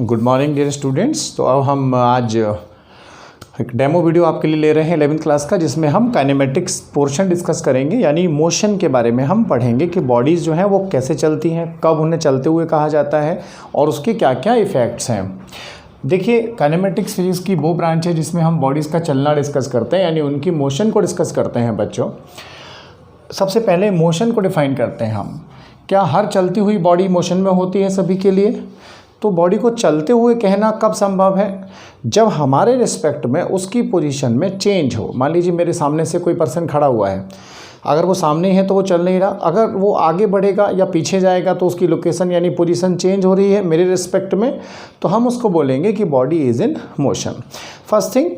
Good morning dear students. तो अब हम आज एक डेमो वीडियो आपके लिए ले रहे हैं 11th क्लास का, जिसमें हम काइनेमेटिक्स पोर्शन डिस्कस करेंगे, यानी मोशन के बारे में हम पढ़ेंगे कि बॉडीज़ जो हैं वो कैसे चलती हैं, कब उन्हें चलते हुए कहा जाता है और उसके क्या क्या इफ़ेक्ट्स हैं। देखिए, काइनेमेटिक्स फिजिक्स की वो ब्रांच है जिसमें हम बॉडीज़ का चलना डिस्कस करते हैं, यानी उनकी मोशन को डिस्कस करते हैं बच्चों। सबसे पहले मोशन को डिफ़ाइन करते हैं हम। क्या हर चलती हुई बॉडी मोशन में होती है सभी के लिए? तो बॉडी को चलते हुए कहना कब संभव है? जब हमारे रिस्पेक्ट में उसकी पोजीशन में चेंज हो। मान लीजिए मेरे सामने से कोई पर्सन खड़ा हुआ है, अगर वो सामने है तो वो चल नहीं रहा, अगर वो आगे बढ़ेगा या पीछे जाएगा तो उसकी लोकेशन यानी पोजीशन चेंज हो रही है मेरे रिस्पेक्ट में, तो हम उसको बोलेंगे कि body is in motion. First thing,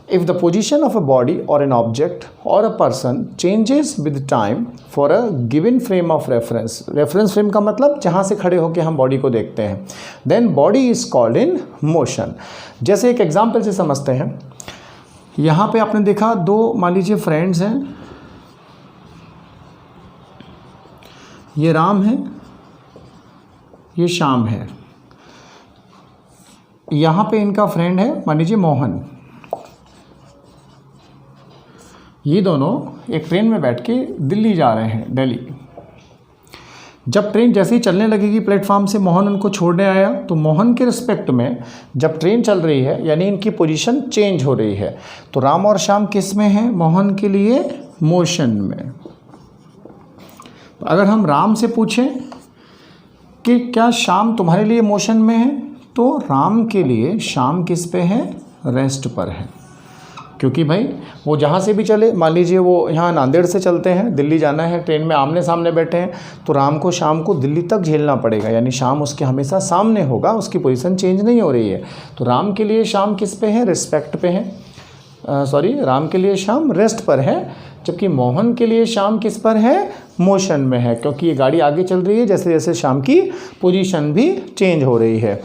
if the position of a body or an object or a person changes with time for a given frame of reference, reference frame का मतलब जहाँ से खड़े होकर हम बॉडी को देखते हैं, then body is called in motion। जैसे एक एग्जाम्पल से समझते हैं। यहाँ पे आपने देखा दो, मान लीजिए फ्रेंड्स हैं, ये राम है, ये श्याम है। यहाँ पे इनका फ्रेंड है, मान लीजिए मोहन। ये दोनों एक ट्रेन में बैठ के दिल्ली जा रहे हैं, दिल्ली। जब ट्रेन जैसे ही चलने लगेगी प्लेटफॉर्म से, मोहन उनको छोड़ने आया, तो मोहन के रिस्पेक्ट में जब ट्रेन चल रही है यानी इनकी पोजीशन चेंज हो रही है, तो राम और श्याम किस में हैं? मोहन के लिए मोशन में। तो अगर हम राम से पूछें कि क्या श्याम तुम्हारे लिए मोशन में है, तो राम के लिए श्याम किस पे है? रेस्ट पर है। क्योंकि भाई वो जहाँ से भी चले, मान लीजिए वो यहाँ नांदेड़ से चलते हैं, दिल्ली जाना है, ट्रेन में आमने सामने बैठे हैं, तो राम को शाम को दिल्ली तक झेलना पड़ेगा, यानी शाम उसके हमेशा सामने होगा, उसकी पोजीशन चेंज नहीं हो रही है। तो राम के लिए शाम किस पे है? रिस्पेक्ट पे है। राम के लिए शाम रेस्ट पर है, जबकि मोहन के लिए शाम किस पर है? मोशन में है, क्योंकि ये गाड़ी आगे चल रही है, जैसे जैसे शाम की पोजीशन भी चेंज हो रही है।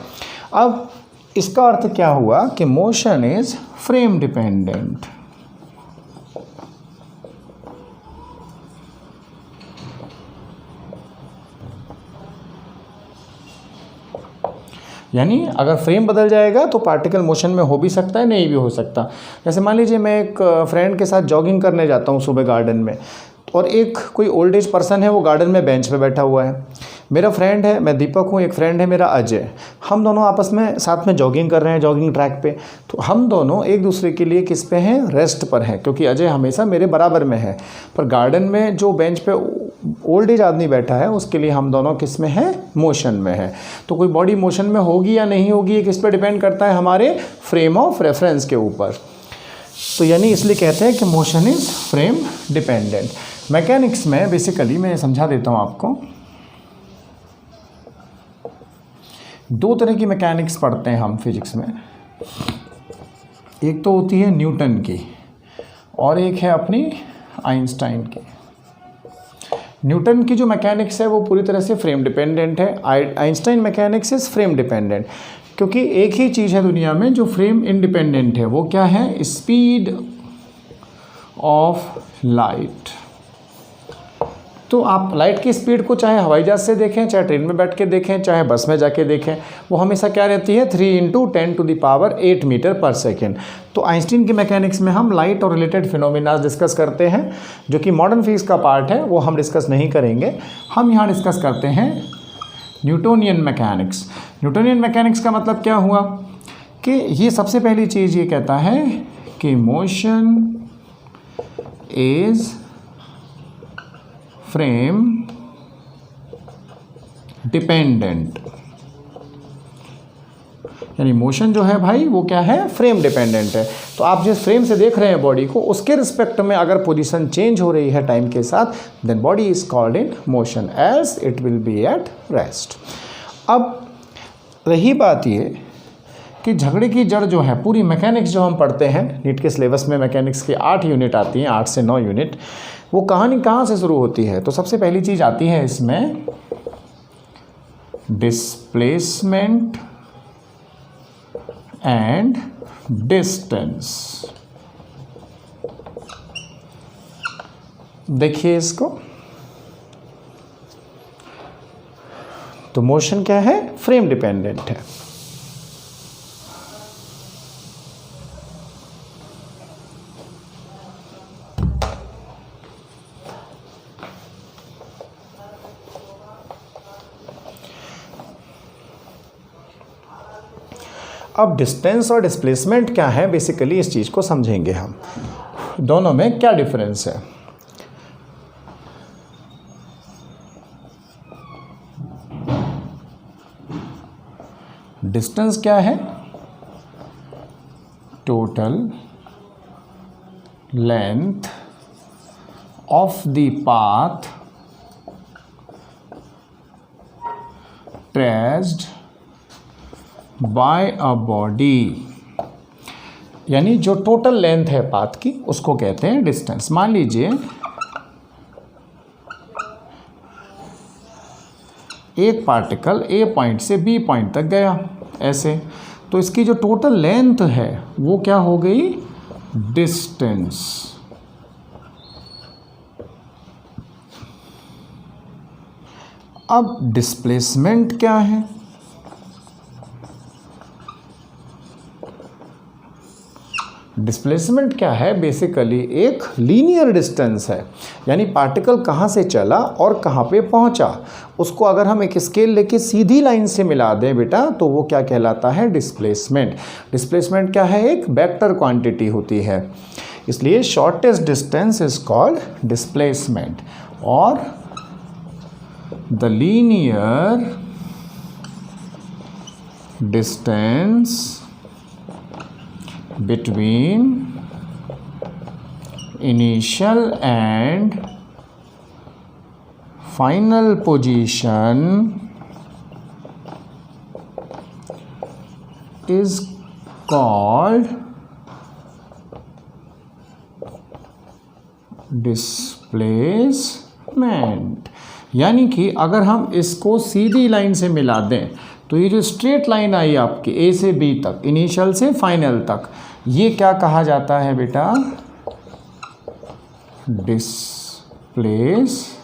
अब इसका अर्थ क्या हुआ कि मोशन इज फ्रेम डिपेंडेंट। यानी अगर फ्रेम बदल जाएगा तो पार्टिकल मोशन में हो भी सकता है, नहीं भी हो सकता। जैसे मान लीजिए मैं एक फ्रेंड के साथ जॉगिंग करने जाता हूँ सुबह गार्डन में, और एक कोई ओल्ड एज पर्सन है, वो गार्डन में बेंच पे बैठा हुआ है। मेरा फ्रेंड है, मैं दीपक हूँ, एक फ्रेंड है मेरा अजय। हम दोनों आपस में साथ में जॉगिंग कर रहे हैं जॉगिंग ट्रैक पे। तो हम दोनों एक दूसरे के लिए किस पे हैं? रेस्ट पर हैं, क्योंकि अजय हमेशा मेरे बराबर में है। पर गार्डन में जो बेंच पे ओल्ड एज आदमी बैठा है, उसके लिए हम दोनों किस में हैं? मोशन में है। तो कोई बॉडी मोशन में होगी या नहीं होगी, ये किस पे डिपेंड करता है? हमारे फ्रेम ऑफ रेफरेंस के ऊपर। तो यानी इसलिए कहते हैं कि motion is frame dependent. Mechanics में बेसिकली मैं समझा देता हूँ आपको। दो तरह की मैकेनिक्स पढ़ते हैं हम फिजिक्स में। एक तो होती है न्यूटन की, और एक है अपनी आइंस्टाइन की। न्यूटन की जो मैकेनिक्स है वो पूरी तरह से फ्रेम डिपेंडेंट है। Einstein mechanics is frame dependent, क्योंकि एक ही चीज़ है दुनिया में जो फ्रेम इंडिपेंडेंट है। वो क्या है? Speed of light. तो आप लाइट की स्पीड को चाहे हवाई जहाज़ से देखें, चाहे ट्रेन में बैठ के देखें, चाहे बस में जाके देखें, वो हमेशा क्या रहती है? 3 × 10⁸ मीटर पर सेकेंड। तो आइंस्टीन की मैकेनिक्स में हम लाइट और रिलेटेड फिनोमिना डिस्कस करते हैं, जो कि मॉडर्न फिजिक्स का पार्ट है, वो हम डिस्कस नहीं करेंगे। हम यहाँ डिस्कस करते हैं न्यूटोनियन मैकेनिक्स। न्यूटोनियन मैकेनिक्स का मतलब क्या हुआ कि ये सबसे पहली चीज़ ये कहता है कि मोशन इज़ फ्रेम डिपेंडेंट। यानी मोशन जो है भाई वो क्या है? फ्रेम डिपेंडेंट है। तो आप जिस फ्रेम से देख रहे हैं बॉडी को, उसके रिस्पेक्ट में अगर पोजीशन चेंज हो रही है टाइम के साथ, then body is called in motion as it will be at rest. अब रही बात ये कि झगड़े की जड़ जो है, पूरी मैकेनिक्स जो हम पढ़ते हैं नीट के सिलेबस में, मैकेनिक्स की 8 यूनिट आती हैं, 8 से 9 यूनिट। वो कहानी कहाँ से शुरू होती है? तो सबसे पहली चीज़ आती है इसमें डिस्प्लेसमेंट एंड डिस्टेंस। देखिए इसको, तो मोशन क्या है? फ्रेम डिपेंडेंट है। अब डिस्टेंस और डिस्प्लेसमेंट क्या है, बेसिकली इस चीज़ को समझेंगे हम, दोनों में क्या डिफरेंस है। डिस्टेंस क्या है, total length of the path traced by a body, यानी जो टोटल लेंथ है पाथ की उसको कहते हैं डिस्टेंस। मान लीजिए एक पार्टिकल ए पॉइंट से बी पॉइंट तक गया ऐसे, तो इसकी जो टोटल लेंथ है वो क्या हो गई, डिस्टेंस। अब डिस्प्लेसमेंट क्या है, डिस्प्लेसमेंट क्या है, बेसिकली एक लीनियर डिस्टेंस है, यानी पार्टिकल कहाँ से चला और कहाँ पे पहुँचा उसको अगर हम एक स्केल लेके सीधी लाइन से मिला दें बेटा तो वो क्या कहलाता है, डिस्प्लेसमेंट। डिस्प्लेसमेंट क्या है, एक वेक्टर क्वांटिटी होती है, इसलिए shortest distance is called displacement. और the linear distance between initial and final position is called displacement। यानी कि अगर हम इसको सीधी लाइन से मिला दें तो ये जो स्ट्रेट लाइन आई आपकी ए से बी तक, इनिशियल से फाइनल तक, ये क्या कहा जाता है बेटा, डिस्प्लेसमेंट।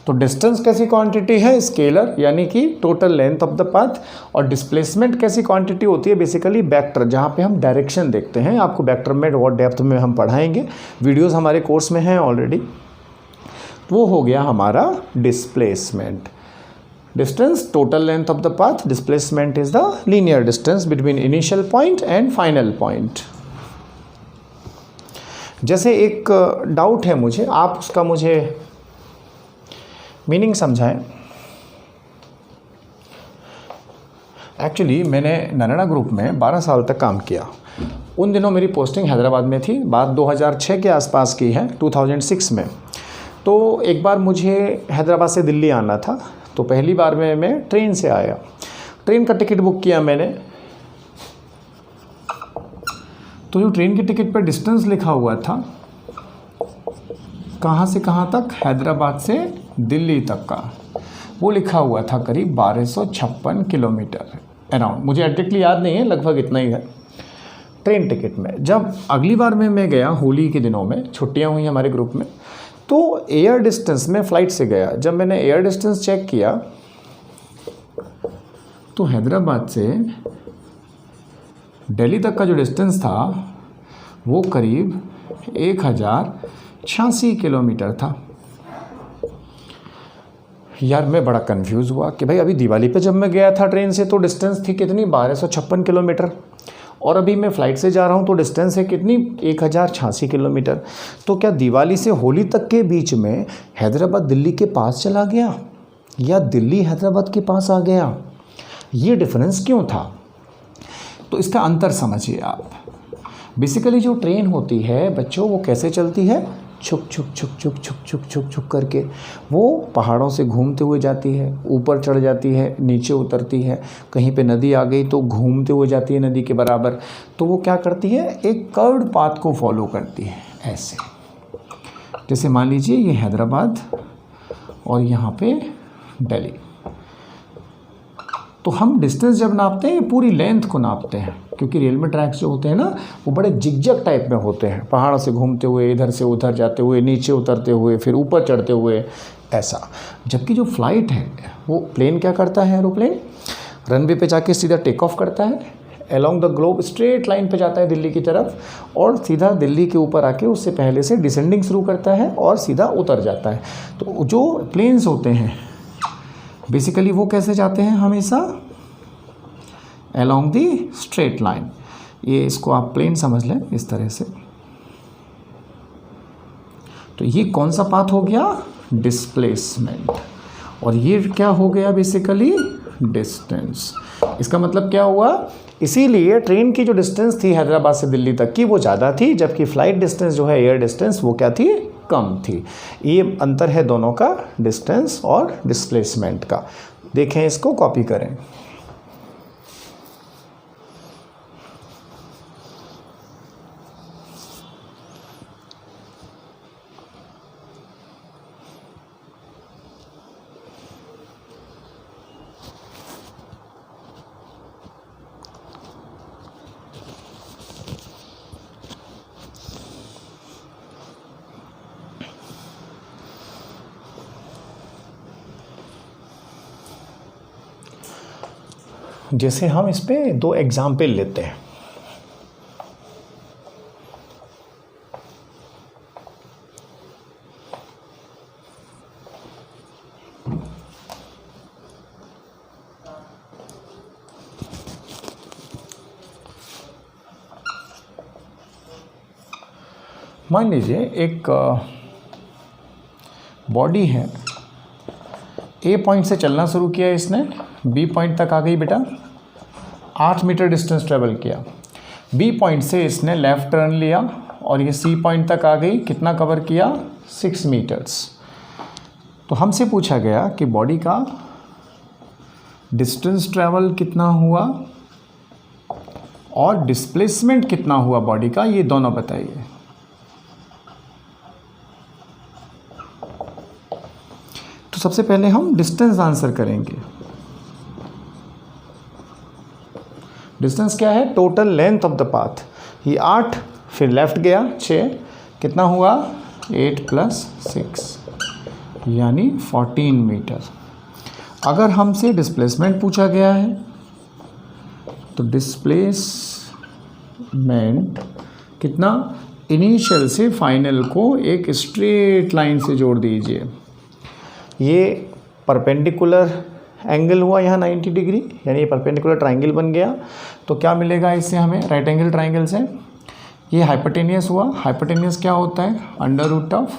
तो डिस्टेंस कैसी क्वांटिटी है, स्केलर, यानी कि total length of the path, और डिस्प्लेसमेंट कैसी क्वांटिटी होती है, बेसिकली वेक्टर, जहाँ पे हम डायरेक्शन देखते हैं। आपको वेक्टर में और डेप्थ में हम पढ़ाएंगे, वीडियोस हमारे कोर्स में हैं ऑलरेडी। वो हो गया हमारा displacement. Distance, total length of the path. Displacement is the linear distance between initial point and final point. जैसे एक डाउट है मुझे, आप उसका मुझे मीनिंग समझाएं। एक्चुअली मैंने नरेगा ग्रुप में 12 साल तक काम किया। उन दिनों मेरी पोस्टिंग हैदराबाद में थी, बात 2006 के आसपास की है, 2006 में। तो एक बार मुझे हैदराबाद से दिल्ली आना था, तो पहली बार में मैं ट्रेन से आया, ट्रेन का टिकट बुक किया मैंने। तो जो ट्रेन की टिकट पर डिस्टेंस लिखा हुआ था, कहाँ से कहाँ तक, हैदराबाद से दिल्ली तक का, वो लिखा हुआ था करीब 1256 किलोमीटर अराउंड, मुझे एग्जैक्टली याद नहीं है, लगभग इतना ही है ट्रेन टिकट में। जब अगली बार में मैं गया, होली के दिनों में छुट्टियाँ हुई हमारे ग्रुप में, तो एयर डिस्टेंस में फ़्लाइट से गया। जब मैंने एयर डिस्टेंस चेक किया तो हैदराबाद से दिल्ली तक का जो डिस्टेंस था वो करीब 1086 किलोमीटर था। यार मैं बड़ा कंफ्यूज हुआ कि भाई अभी दिवाली पे जब मैं गया था ट्रेन से तो डिस्टेंस थी कितनी, 1256 किलोमीटर, और अभी मैं फ़्लाइट से जा रहा हूँ तो डिस्टेंस है कितनी, 1086 किलोमीटर। तो क्या दिवाली से होली तक के बीच में हैदराबाद दिल्ली के पास चला गया या दिल्ली हैदराबाद के पास आ गया, ये डिफरेंस क्यों था? तो इसका अंतर समझिए आप। बेसिकली जो ट्रेन होती है बच्चों, वो कैसे चलती है, छुक छुक छुक छुक छुक छुक छुक छुक करके, वो पहाड़ों से घूमते हुए जाती है, ऊपर चढ़ जाती है, नीचे उतरती है, कहीं पे नदी आ गई तो घूमते हुए जाती है नदी के बराबर। तो वो क्या करती है, एक कर्व्ड पाथ को फॉलो करती है ऐसे। जैसे मान लीजिए ये हैदराबाद और यहाँ पे दिल्ली, तो हम डिस्टेंस जब नापते हैं पूरी लेंथ को नापते हैं, क्योंकि रेलवे ट्रैक्स जो होते हैं ना वो बड़े जिगजग टाइप में होते हैं, पहाड़ से घूमते हुए, इधर से उधर जाते हुए, नीचे उतरते हुए, फिर ऊपर चढ़ते हुए, ऐसा। जबकि जो फ्लाइट है वो प्लेन क्या करता है, एरोप्लेन रनवे पे जाके सीधा टेक ऑफ करता है, along the globe straight line पे जाता है दिल्ली की तरफ, और सीधा दिल्ली के ऊपर आके उससे पहले से डिसेंडिंग शुरू करता है और सीधा उतर जाता है। तो जो प्लेन्स होते हैं बेसिकली वो कैसे जाते हैं, हमेशा along the straight line। ये इसको आप प्लेन समझ लें इस तरह से। तो ये कौन सा पाथ हो गया? डिस्प्लेसमेंट। और ये क्या हो गया बेसिकली? डिस्टेंस। इसका मतलब क्या हुआ? इसीलिए ट्रेन की जो डिस्टेंस थी हैदराबाद से दिल्ली तक की वो ज़्यादा थी, जबकि फ़्लाइट डिस्टेंस जो है एयर डिस्टेंस वो क्या थी? कम थी। ये अंतर है दोनों का, डिस्टेंस और डिस्प्लेसमेंट का। देखें, इसको कॉपी करें। जैसे हम इस पे 2 एग्जाम्पल लेते हैं। मान लीजिए एक बॉडी है, ए पॉइंट से चलना शुरू किया इसने, बी पॉइंट तक आ गई बेटा, 8 मीटर डिस्टेंस ट्रेवल किया। बी पॉइंट से इसने लेफ़्ट टर्न लिया और ये सी पॉइंट तक आ गई, कितना कवर किया? 6 मीटर्स। तो हमसे पूछा गया कि बॉडी का डिस्टेंस ट्रेवल कितना हुआ और डिस्प्लेसमेंट कितना हुआ बॉडी का, ये दोनों बताइए। तो सबसे पहले हम डिस्टेंस आंसर करेंगे। डिस्टेंस क्या है? Total length of the path. ये 8, फिर लेफ्ट गया 6, कितना हुआ? 8 + 6 यानी 14 मीटर। अगर हमसे डिस्प्लेसमेंट पूछा गया है तो डिस्प्लेसमेंट कितना? इनिशियल से फाइनल को एक स्ट्रेट लाइन से जोड़ दीजिए। ये परपेंडिकुलर एंगल हुआ यहाँ 90 डिग्री, यानी ये परपेंडिकुलर ट्राइंगल बन गया। तो क्या मिलेगा इससे हमें? राइट एंगल ट्राइंगल से ये हाइपोटेनियस हुआ। हाइपोटेनियस क्या होता है? √Of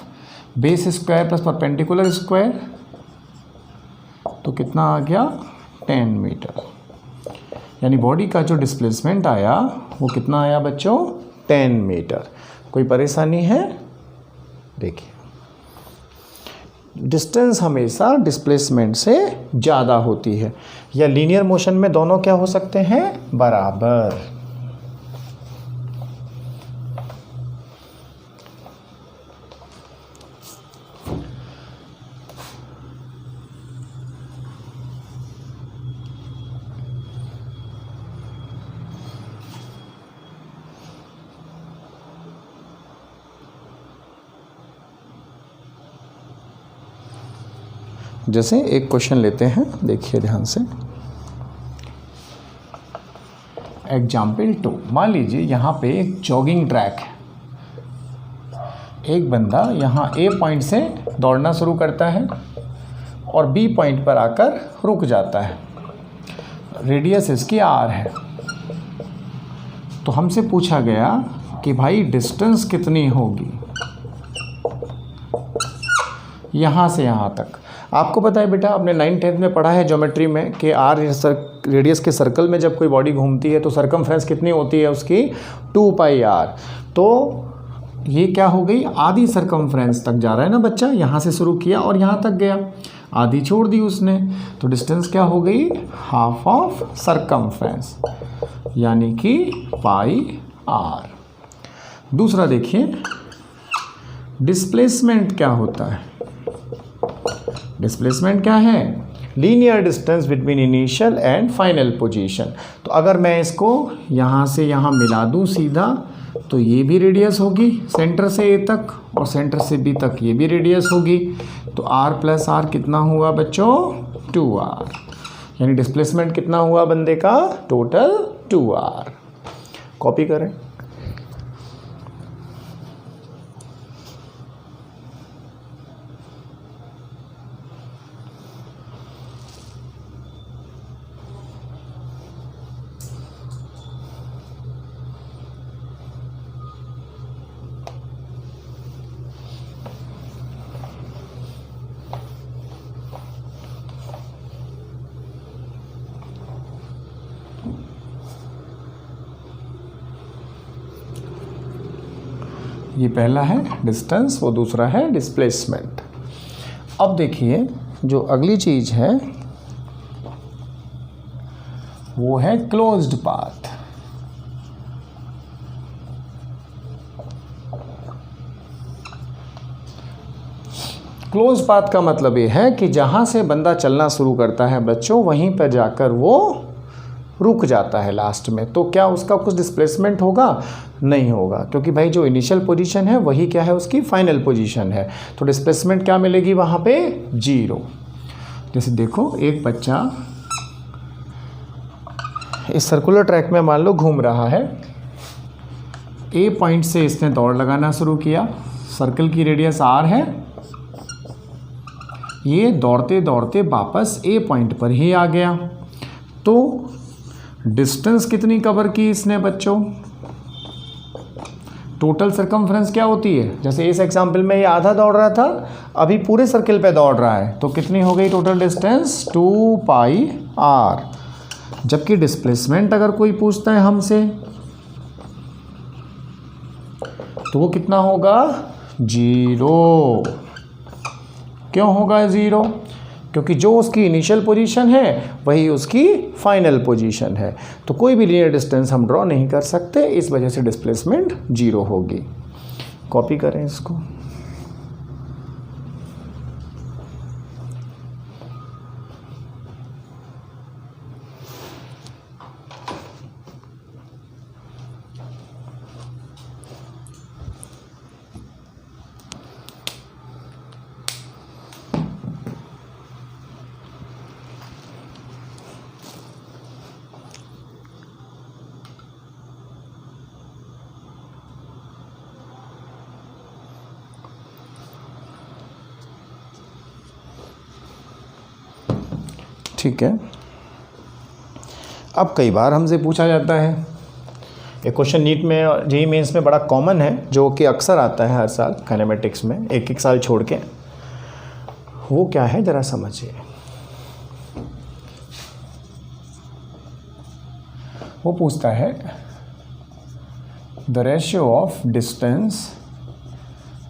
base square plus perpendicular square. तो कितना आ गया? 10 मीटर। यानी बॉडी का जो डिस्प्लेसमेंट आया वो कितना आया बच्चों? 10 मीटर। कोई परेशानी है? देखिए, डिस्टेंस हमेशा डिस्प्लेसमेंट से ज़्यादा होती है, या लीनियर मोशन में दोनों क्या हो सकते हैं? बराबर। जैसे एक क्वेश्चन लेते हैं, देखिए ध्यान से। एग्जाम्पल 2। मान लीजिए यहाँ पे एक जॉगिंग ट्रैक है। एक बंदा यहाँ ए पॉइंट से दौड़ना शुरू करता है और बी पॉइंट पर आकर रुक जाता है। रेडियस इसकी r है। तो हमसे पूछा गया कि भाई डिस्टेंस कितनी होगी यहाँ से यहाँ तक। आपको पता है बेटा, आपने 9th-10th में पढ़ा है ज्योमेट्री में कि r रेडियस के सर्कल में जब कोई बॉडी घूमती है तो सरकमफ्रेंस कितनी होती है उसकी? 2πr। तो ये क्या हो गई? आधी सरकमफ्रेंस तक जा रहा है ना बच्चा। यहाँ से शुरू किया और यहाँ तक गया, आधी छोड़ दी उसने। तो डिस्टेंस क्या हो गई? हाफ ऑफ सरकमफ्रेंस, यानी कि πr। दूसरा देखिए, डिस्प्लेसमेंट क्या होता है? डिस्प्लेसमेंट क्या है? Linear distance between initial and final position. तो अगर मैं इसको यहाँ से यहाँ मिला दूँ सीधा, तो ये भी रेडियस होगी सेंटर से ए तक, और सेंटर से बी तक ये भी रेडियस होगी। तो r + r कितना हुआ बच्चों? 2r। यानी डिस्प्लेसमेंट कितना हुआ बंदे का? Total 2r। कॉपी करें। ये पहला है डिस्टेंस, वो दूसरा है डिस्प्लेसमेंट। अब देखिए जो अगली चीज़ है वो है क्लोज्ड पाथ। क्लोज पाथ का मतलब ये है कि जहाँ से बंदा चलना शुरू करता है बच्चों, वहीं पर जाकर वो रुक जाता है लास्ट में। तो क्या उसका कुछ डिस्प्लेसमेंट होगा? नहीं होगा, क्योंकि भाई जो इनिशियल पोजीशन है वही क्या है, उसकी फाइनल पोजीशन है। तो डिस्प्लेसमेंट क्या मिलेगी वहाँ पे? 0। जैसे देखो एक बच्चा इस सर्कुलर ट्रैक में मान लो घूम रहा है, ए पॉइंट से इसने दौड़ लगाना शुरू किया, सर्कल की रेडियस r है, ये दौड़ते दौड़ते वापस ए पॉइंट पर ही आ गया। तो डिस्टेंस कितनी कवर की इसने बच्चों? टोटल सर्कमफ्रेंस क्या होती है? जैसे इस एग्जांपल में ये आधा दौड़ रहा था, अभी पूरे सर्कल पे दौड़ रहा है, तो कितनी हो गई टोटल डिस्टेंस? 2πr। जबकि डिस्प्लेसमेंट अगर कोई पूछता है हमसे तो वो कितना होगा? 0। क्यों होगा 0? क्योंकि जो उसकी इनिशियल पोजीशन है वही उसकी फाइनल पोजीशन है। तो कोई भी लीनियर डिस्टेंस हम ड्रॉ नहीं कर सकते, इस वजह से डिस्प्लेसमेंट 0 होगी। कॉपी करें इसको। ठीक है। अब कई बार हमसे पूछा जाता है, एक क्वेश्चन नीट में जेईई मेंस में बड़ा कॉमन है, जो कि अक्सर आता है हर साल काइनेमेटिक्स में, एक साल छोड़ के। वो क्या है ज़रा समझिए। वो पूछता है the ratio of distance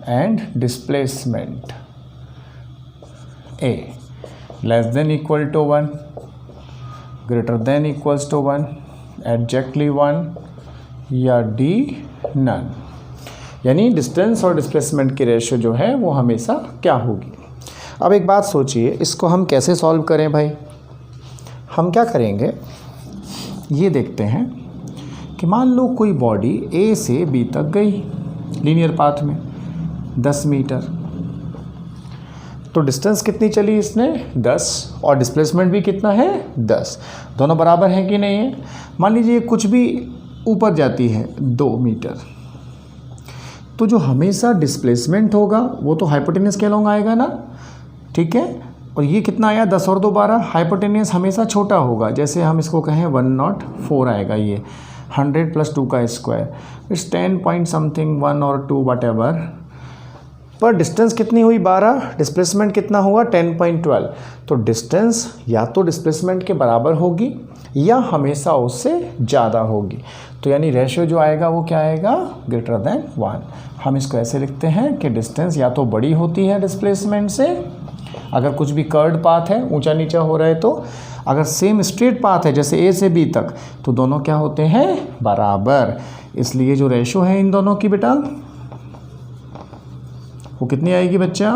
and displacement A less than equal to 1, greater than equals to 1, exactly 1 या D none। यानी डिस्टेंस और डिस्प्लेसमेंट की रेशियो जो है वो हमेशा क्या होगी। अब एक बात सोचिए, इसको हम कैसे सॉल्व करें भाई? हम क्या करेंगे, ये देखते हैं कि मान लो कोई बॉडी A से B तक गई लीनियर पाथ में 10 मीटर, तो डिस्टेंस कितनी चली इसने? 10, और डिस्प्लेसमेंट भी कितना है? 10। दोनों बराबर हैं कि नहीं है? मान लीजिए कुछ भी ऊपर जाती है 2 मीटर, तो जो हमेशा डिस्प्लेसमेंट होगा वो तो हाइपोटेन्यूस के अलोंग आएगा ना, ठीक है। और ये कितना आया? 10 और 2 12। हाइपोटेन्यूस हमेशा छोटा होगा, जैसे हम इसको कहें 104 आएगा, ये 100 + 2 का स्क्वायर, इट्स 10 पॉइंट समथिंग 1 और 2 वट एवर। पर डिस्टेंस कितनी हुई? 12। डिस्प्लेसमेंट कितना हुआ? 10.12। तो डिस्टेंस या तो डिस्प्लेसमेंट के बराबर होगी या हमेशा उससे ज़्यादा होगी। तो यानी रेशियो जो आएगा वो क्या आएगा? Greater than 1। हम इसको ऐसे लिखते हैं कि डिस्टेंस या तो बड़ी होती है डिस्प्लेसमेंट से, अगर कुछ भी कर्व्ड पाथ है, ऊंचा नीचा हो रहा है, तो अगर सेम स्ट्रेट पाथ है जैसे ए से बी तक, तो दोनों क्या होते हैं? बराबर। इसलिए जो रेशियो है इन दोनों की बेटा वो कितनी आएगी बच्चा?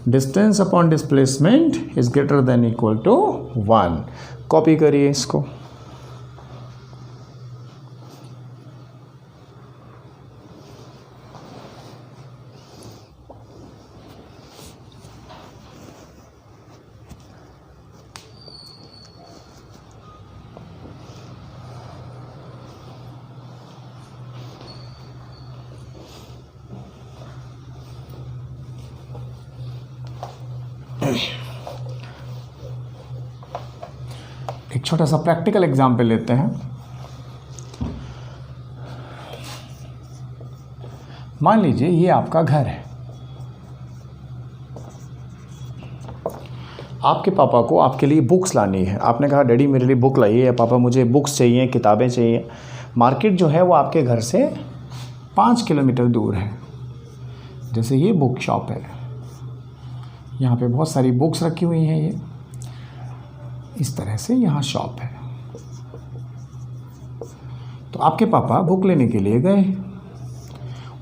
Distance upon displacement is greater than equal to 1। Copy करिए इसको। एक छोटा सा प्रैक्टिकल एग्जाम्पल लेते हैं। मान लीजिए ये आपका घर है, आपके पापा को आपके लिए बुक्स लानी है। आपने कहा डैडी मेरे लिए बुक लाइए, या पापा मुझे बुक्स चाहिए, किताबें चाहिए। मार्केट जो है वो आपके घर से 5 किलोमीटर दूर है। जैसे ये बुक शॉप है, यहाँ पे बहुत सारी बुक्स रखी हुई हैं, ये इस तरह से यहाँ शॉप है। तो आपके पापा बुक लेने के लिए गए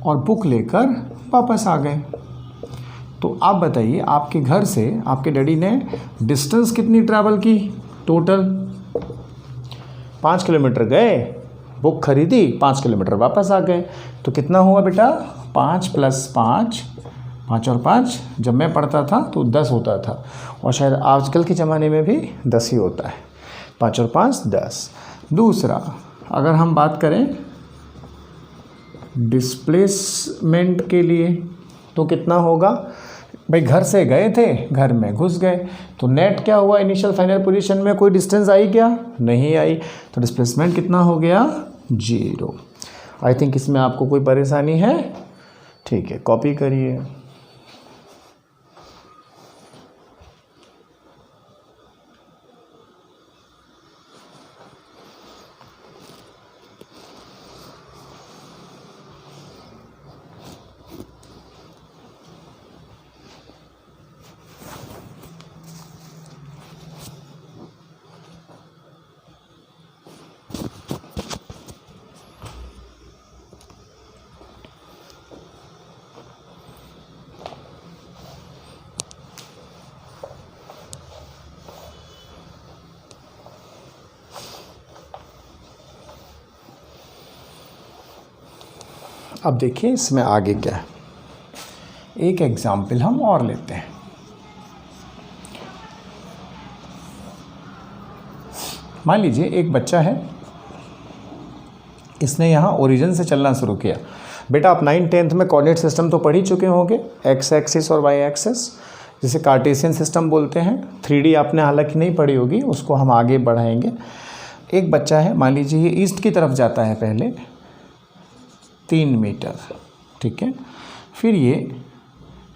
और बुक लेकर वापस आ गए। तो आप बताइए, आपके घर से आपके डैडी ने डिस्टेंस कितनी ट्रैवल की? टोटल 5 किलोमीटर गए, बुक खरीदी, 5 किलोमीटर वापस आ गए। तो कितना हुआ बेटा? 5 + 5, 5 और 5, जब मैं पढ़ता था तो 10 होता था, और शायद आजकल के ज़माने में भी 10 ही होता है। 5 और 5 10। दूसरा, अगर हम बात करें डिस्प्लेसमेंट के लिए तो कितना होगा भाई? घर से गए थे, घर में घुस गए, तो नेट क्या हुआ? इनिशियल फाइनल पोजीशन में कोई डिस्टेंस आई क्या? नहीं आई। तो डिस्प्लेसमेंट कितना हो गया? 0। आई थिंक इसमें आपको कोई परेशानी है? ठीक है, कॉपी करिए। अब देखिए इसमें आगे क्या है। एक एग्जाम्पल हम और लेते हैं। मान लीजिए एक बच्चा है, इसने यहाँ ओरिजिन से चलना शुरू किया। बेटा आप 9th-10th में कोऑर्डिनेट सिस्टम तो पढ़ ही चुके होंगे, एक्स एक्सिस और वाई एक्सिस, जिसे कार्टेशियन सिस्टम बोलते हैं। 3D आपने हालांकि नहीं पढ़ी होगी, उसको हम आगे बढ़ाएंगे। एक बच्चा है, मान लीजिए ये ईस्ट की तरफ जाता है पहले 3 मीटर, ठीक है। फिर ये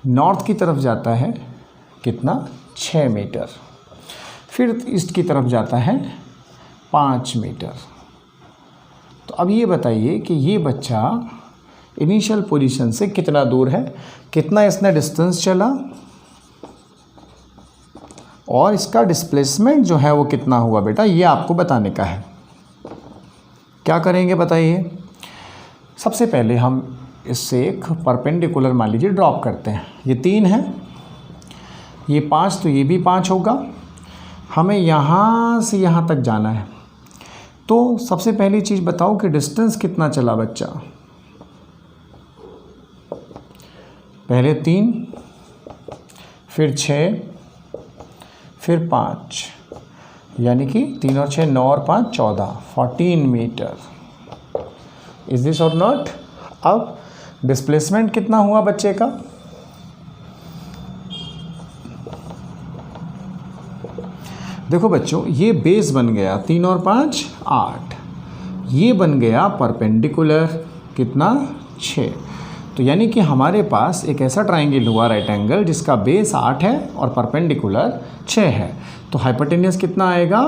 नॉर्थ की तरफ जाता है कितना? 6 मीटर। फिर ईस्ट की तरफ जाता है 5 मीटर। तो अब ये बताइए कि ये बच्चा इनिशियल पोजीशन से कितना दूर है, कितना इसने डिस्टेंस चला, और इसका डिस्प्लेसमेंट जो है वो कितना हुआ बेटा, ये आपको बताने का है। क्या करेंगे बताइए? सबसे पहले हम इससे एक परपेंडिकुलर मान लीजिए ड्रॉप करते हैं। ये 3 है, ये 5, तो ये भी 5 होगा। हमें यहाँ से यहाँ तक जाना है। तो सबसे पहली चीज़ बताओ कि डिस्टेंस कितना चला बच्चा? पहले 3, फिर 6, फिर 5, यानी कि 3 और 6 9 और 5 14, 14 मीटर। इज दिस और नॉट? अब डिस्प्लेसमेंट कितना हुआ बच्चे का? देखो बच्चों, ये बेस बन गया 3 और 5 8, ये बन गया परपेंडिकुलर कितना? 6। तो यानी कि हमारे पास एक ऐसा ट्राइंगल हुआ राइट एंगल जिसका बेस 8 है और परपेंडिकुलर 6 है। तो हाइपोटेन्यूज कितना आएगा?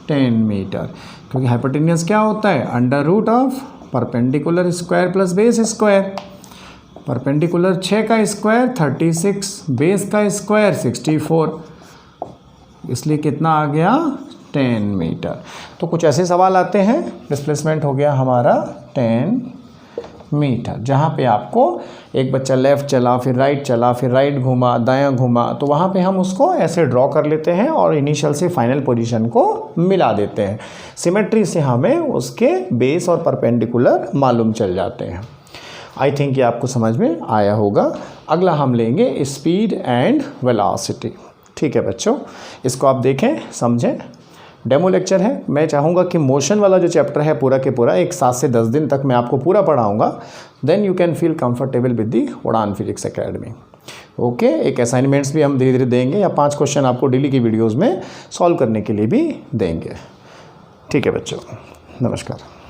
10 मीटर, क्योंकि हाइपोटेन्यूज क्या होता है? Under root of perpendicular square plus base square. Perpendicular 6 का स्क्वायर 36, बेस का स्क्वायर 64, इसलिए कितना आ गया? 10 मीटर। तो कुछ ऐसे सवाल आते हैं, डिस्प्लेसमेंट हो गया हमारा 10 मीटर, जहाँ पे आपको एक बच्चा लेफ़्ट चला, फिर राइट चला, फिर राइट घूमा, दायां घूमा, तो वहाँ पे हम उसको ऐसे ड्रॉ कर लेते हैं और इनिशियल से फाइनल पोजीशन को मिला देते हैं। सिमेट्री से हमें उसके बेस और परपेंडिकुलर मालूम चल जाते हैं। आई थिंक ये आपको समझ में आया होगा। अगला हम लेंगे स्पीड एंड वेलोसिटी। ठीक है बच्चों, इसको आप देखें, समझें। डेमो लेक्चर है। मैं चाहूँगा कि मोशन वाला जो चैप्टर है पूरा के पूरा एक 7 से 10 दिन तक मैं आपको पूरा पढ़ाऊँगा। Then you can feel comfortable with the Udaan physics academy. Okay, एक असाइनमेंट्स भी हम धीरे धीरे देंगे, या 5 क्वेश्चन आपको डेली की वीडियोज़ में सॉल्व करने के लिए भी देंगे। ठीक है बच्चों, नमस्कार।